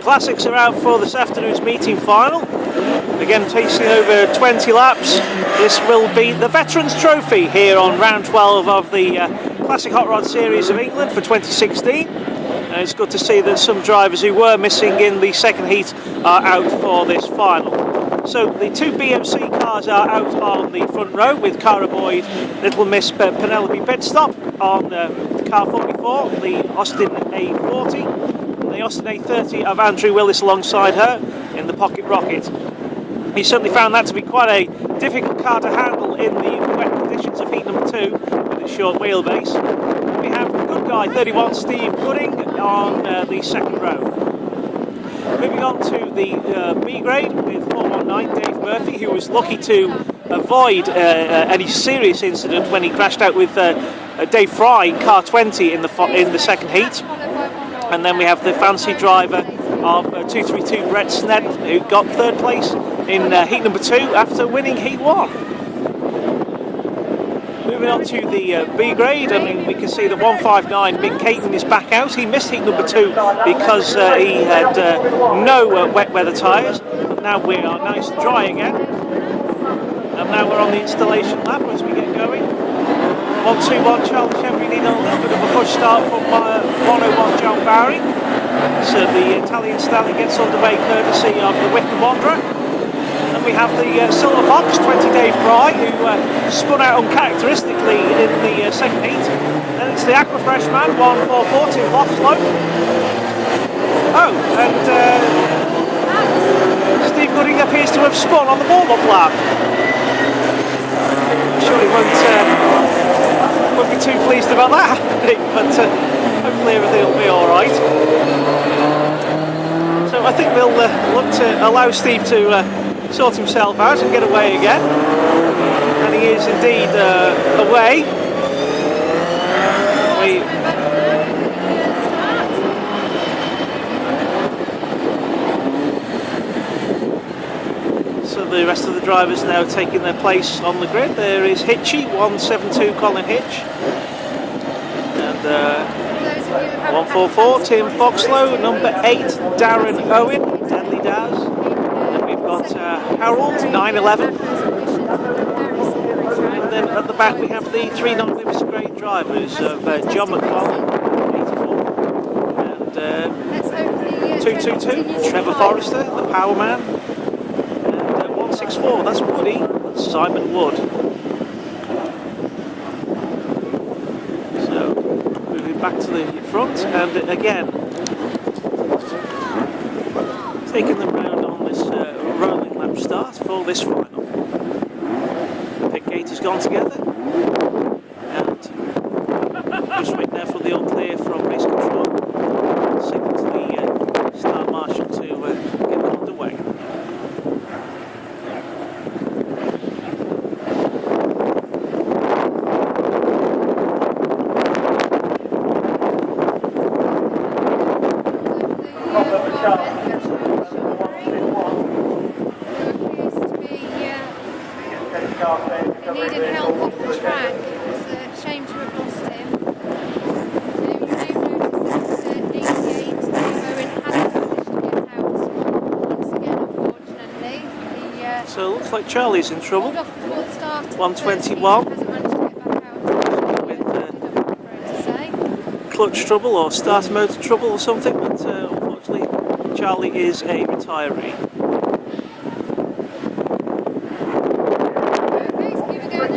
The classics are out for this afternoon's meeting final. Again, tasting over 20 laps. This will be the Veterans Trophy here on round 12 of the Classic Hot Rod Series of England for 2016. And it's good to see that some drivers who were missing in the second heat are out for this final. So the two BMC cars are out on the front row with Cara Boyd, Little Miss Penelope Pitstop on car 44, the Austin A40, and the Austin A30 of Andrew Willis alongside her in the Pocket Rocket. He certainly found that to be quite a difficult car to handle in the wet conditions of heat number 2 with its short wheelbase. We have the good guy 31 Steve Gooding on the second row. Moving on to the B grade with 419 Dave Murphy, who was lucky to avoid any serious incident when he crashed out with Dave Fry in car 20 in the second heat. And then we have the fancy driver of 232 Brett Snedden, who got third place in heat number 2 after winning heat 1. Moving on to the B grade, I mean, we can see that 159 Mick Caton is back out. He missed heat number 2 because he had no wet weather tyres. But now we are nice and dry again. And now we're on the installation lap as we get going. 121 Charles Chembry needing a little bit of a push start from 101 John Barry. So the Italian stallion gets underway courtesy of the Wickham Wanderer. And we have the Silver Fox, 20 Dave Fry, who spun out uncharacteristically in the second heat. Then it's the Aqua Freshman, 144 Tim Foxlow. Oh, and Steve Gooding appears to have spun on the warm-up lap. I'm sure he won't be too pleased about that happening, but hopefully everything will be alright. So I think we'll look to allow Steve to sort himself out and get away again. And he is indeed away. So the rest of the drivers now taking their place on the grid. There is Hitchy, 172 Colin Hitch. And 144 Tim Foxlow, number 8 Darren Owen, Deadly Daz. And we've got Harold, 911. And then at the back we have the 3 non-Lewis grade drivers of John McFarlane, 84. And 222 Trevor Forrester, the Power Man. And 164, that's Woody, that's Simon Wood. Back to the front, and again taking them round on this rolling lap start for this final. Pit gate has gone together, and just wait there for the all clear from race control. Signal to the start marshal to get them underway. He needed help off the track. It's a shame to have lost him. You notice that 88 Owen hasn't managed to get out once again, unfortunately. So it looks like Charlie's in trouble. Off before the start 121 hasn't managed to get back out. with clutch trouble or starter motor trouble or something, but unfortunately Charlie is a retiree.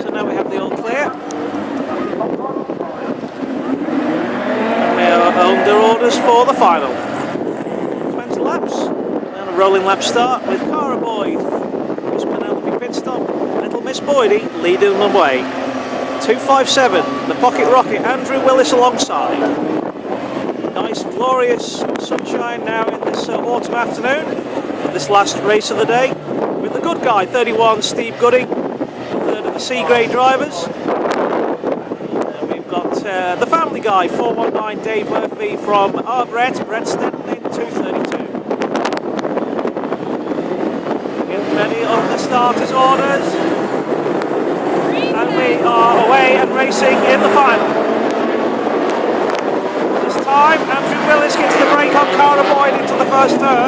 So now we have the all clear. They are under orders for the final. 20 laps and a rolling lap start with Cara Boyd, Miss Penelope Pitstop, Little Miss Boydie leading the way. 257, the Pocket Rocket, Andrew Willis alongside. Nice glorious sunshine now in this autumn afternoon, this last race of the day, with the good guy 31 Steve Gooding, third of the C grade drivers. And we've got the family guy 419 Dave Murphy from our Brett Snedden in 232. Getting ready on the starters' orders, and we are away and racing in the final. This time Andrew Willis gets the break on Cara Boyd into the first turn.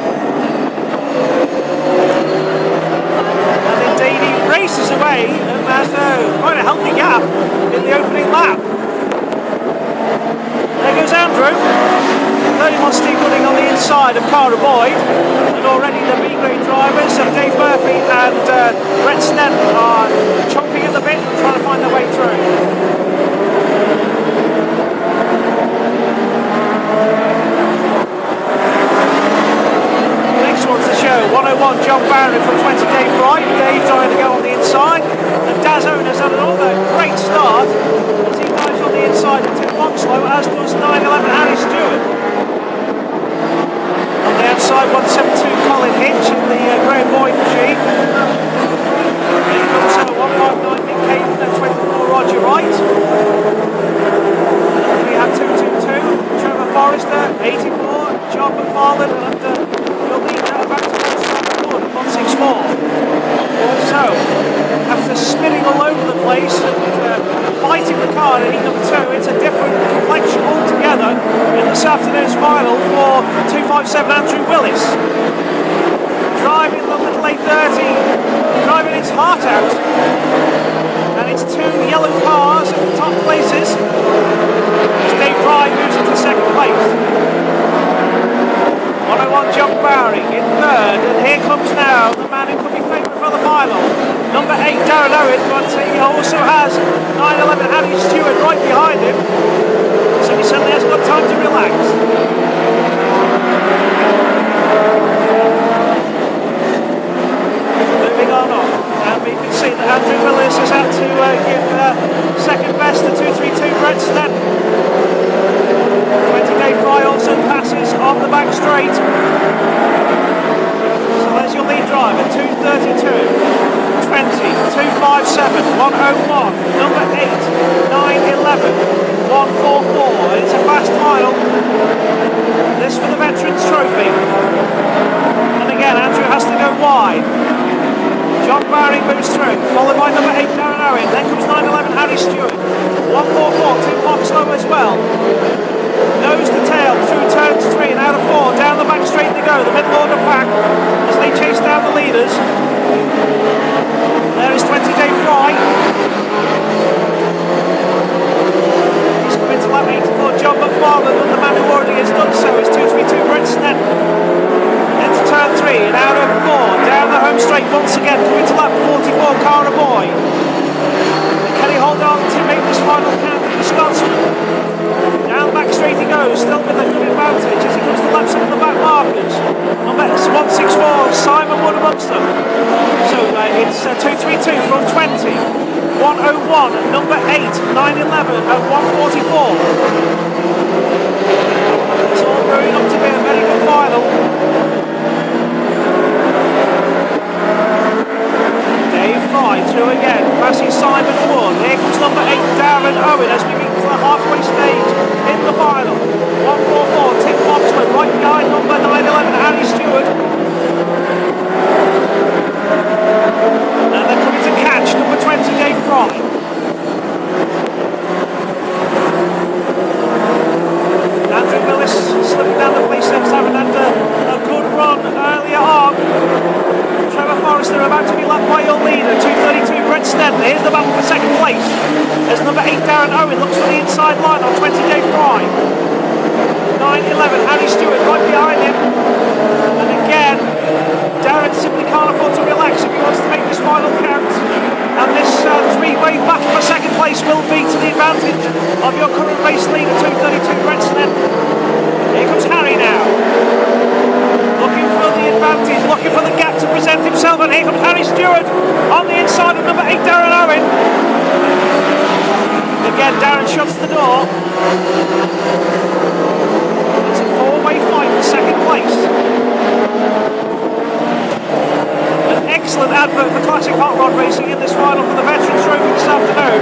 And indeed he races away and has quite a healthy gap in the opening lap. There goes Andrew. 31 Steve Gooding on the inside of Cara Boyd, and already the B-grade drivers of Dave Murphy and Brett Stent are chomping at the bit and trying to find their way through. Next one's the show. 101 John Barron from 20 Dave Fry. Dave trying to go on the inside, and Daz Owen has had another great start as he dives on the inside of Tim Foxlow, as does 911 Harry Stewart. On the outside, 172 Colin Hitch in the Graham Boyd machine. Then comes 159 Nick Caden and 24 Roger Wright. We have 222 Trevor Forrester, 84 John McFarlane, and your leader about to go Wood at 164. So, after spinning all over the place and fighting the car in heat number 2, it's a different complexion altogether in this afternoon's final for 257 Andrew Willis. Driving the little A30, driving its heart out, and it's 2 yellow cars at the top places as Dave Fry moves into second place. 101 John Barry in third, and here comes now the man who could be favourite for the final, number 8 Darren Owen, but he also has 911 Harry Stewart right behind him, so he certainly hasn't got time to relax. Moving on, and we can see that Andrew Willis has had to give second best to 232 Brett Stent. 20 Dave Fry also passes on the back straight. So there's your lead driver, 232, 20, 257, 101, number 8, 911, 144. It's a fast final. This for the Veterans Trophy. And again, Andrew has to go wide. John Barry moves through, followed by number 8 Darren Owen. Then comes 911 Harry Stewart. 144, Tim Foxlow as well. Nose to tail through turns 3 and out of 4. Down the back straight they go, the middle order pack as they chase down the leaders. There is 20 Dave Fry. He's come into lap 84 John McFarlane, and the man who already has done so is 232 Brett Stent. Into turn 3 and out of 4. Down the home straight once again, coming to lap 44 Cara Boyd. Can he hold on to make this final count for the Scotsman? Down back straight he goes, still with a good advantage as he comes to lap some of the back markers. Number 164, Simon Wood amongst them. So it's 232 from 20, 101, number 8, 911 and 144. It's all growing up to be a very good final. Dave Fry through again, passing Simon Wood. Here comes number 8, Darren Owen as we meet to the halfway stage in the final. 144, Tim Foxlow right behind number 911, Harry Stewart. And they're coming to catch number 20, Dave Fry. Andrew Willis slipping down the police steps, having had a good run earlier on. Trevor Forrester about to be lapped by your leader, 232 Brett Stent. Here's the battle for second place as number 8 Darren Owen looks for the inside line on 20 Dave Fry. 911 Harry Stewart right behind him, and again Darren simply can't afford to relax if he wants to make this final count, and this three-way battle for second place will be to the advantage of your current race leader 232 Brett Stent. Here comes Harry now, looking for the advantage, looking for the gap to present himself, and here comes Harry Stewart on the inside of number 8 Darren Owen. Again Darren shuts the door. It's a four-way fight for second place. An excellent advert for classic hot rod racing in this final for the Veterans Trophy this afternoon.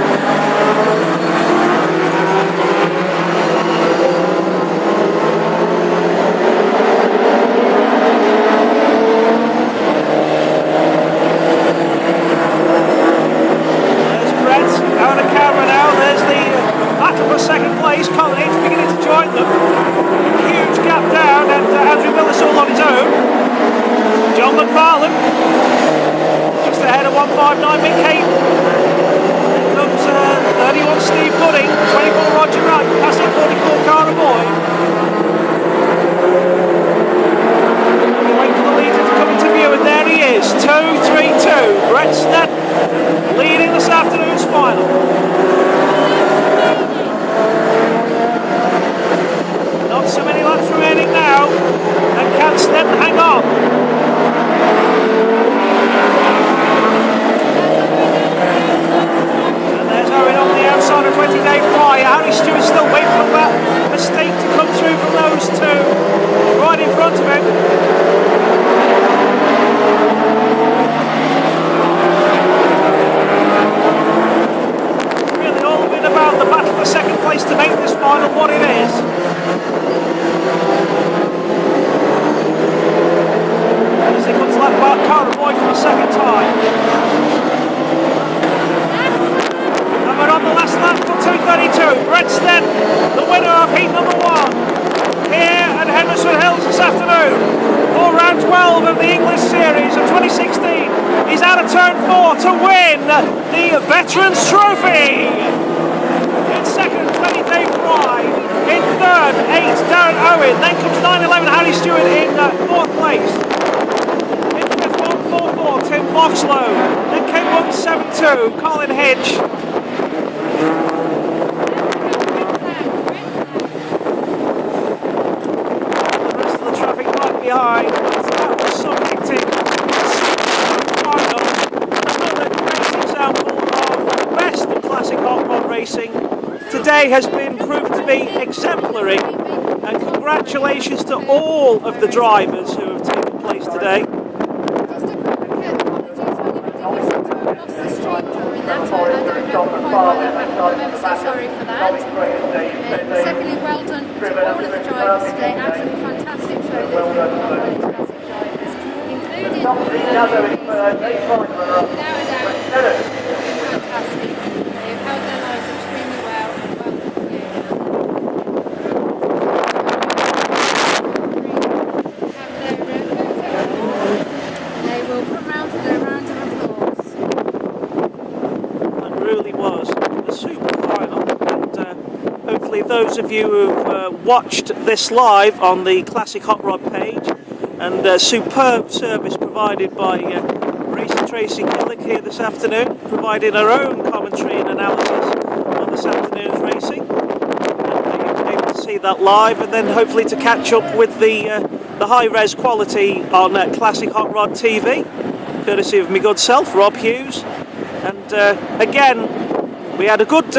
Second place, Colin Hitch beginning to join them. Huge gap down, and Andrew Willis all on his 159 Mick Cape. Here comes 31 Steve Gooding, 24 Roger Wright, passing 44 Cara Boy. We wait for the leader to come into view, and there he is, 2-3-2. Brett Snedden leading this afternoon's final. Not so many laps remaining now, and can Snedden hang on? And there's Owen on the outside of 20 Day Fly. Harry Stewart's still waiting for that mistake to come through from those two right in front of him. Really all been about the battle for second place to make this final what it is. As he comes lap back, Cara Boy for the second time. And we're on the last lap for 2:32. Brett Snedden, the winner of heat number 1 here at Hednesford Hills this afternoon for round 12 of the English Series of 2016. He's out of turn 4 to win the Veterans Trophy. In second, 20 Day Fry. In third, 8 Darren Owen. Then comes 9-11 Harry Stewart in 4th place. In 5th, 1-4-4 Tim Voxlow. Then came 1-7-2 Colin Hitch. The rest of the traffic right behind. That was some hectic final. Another great example of the best of classic hot rod racing. Today has been proved to be exemplary, and congratulations to all of the drivers who have taken place today. Just a quick apologies to anybody who seemed to have lost the stream during that. I don't know quite why that happened. I'm ever so sorry for that. Secondly, well done to all of the drivers today. Absolutely fantastic show that's been put on by the classic drivers, including without a doubt, fantastic. They've held their lives extremely well, and well done to you. Have their photo. They will come round for their round of applause. That really was a super final, and hopefully those of you who've watched this live on the Classic Hot Rod page, and superb service provided by Racer Tracy Killick here this afternoon, providing her own commentary and analysis on this afternoon's racing. And you've been able to see that live, and then hopefully to catch up with the high-res quality on Classic Hot Rod TV, courtesy of my good self, Rob Hughes. And again, we had a good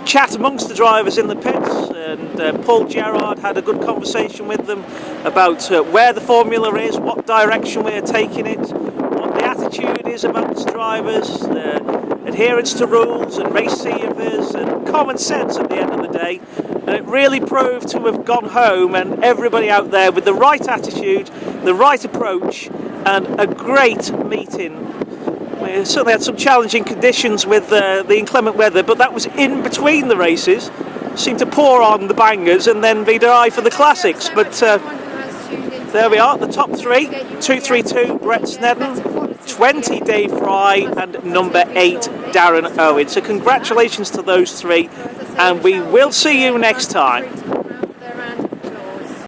chat amongst the drivers in the pits, and Paul Gerrard had a good conversation with them about where the formula is, what direction we're taking it, what the attitude is amongst drivers, adherence to rules and race savers and common sense at the end of the day. And it really proved to have gone home, and everybody out there with the right attitude, the right approach, and a great meeting. We certainly had some challenging conditions with the inclement weather, but that was in between the races. Seemed to pour on the bangers and then be dry for the classics. But there we are, the top three: 232 Brett Snedden, 20 Dave Fry, and number 8 Darren Owen. So congratulations to those three, and we will see you next time.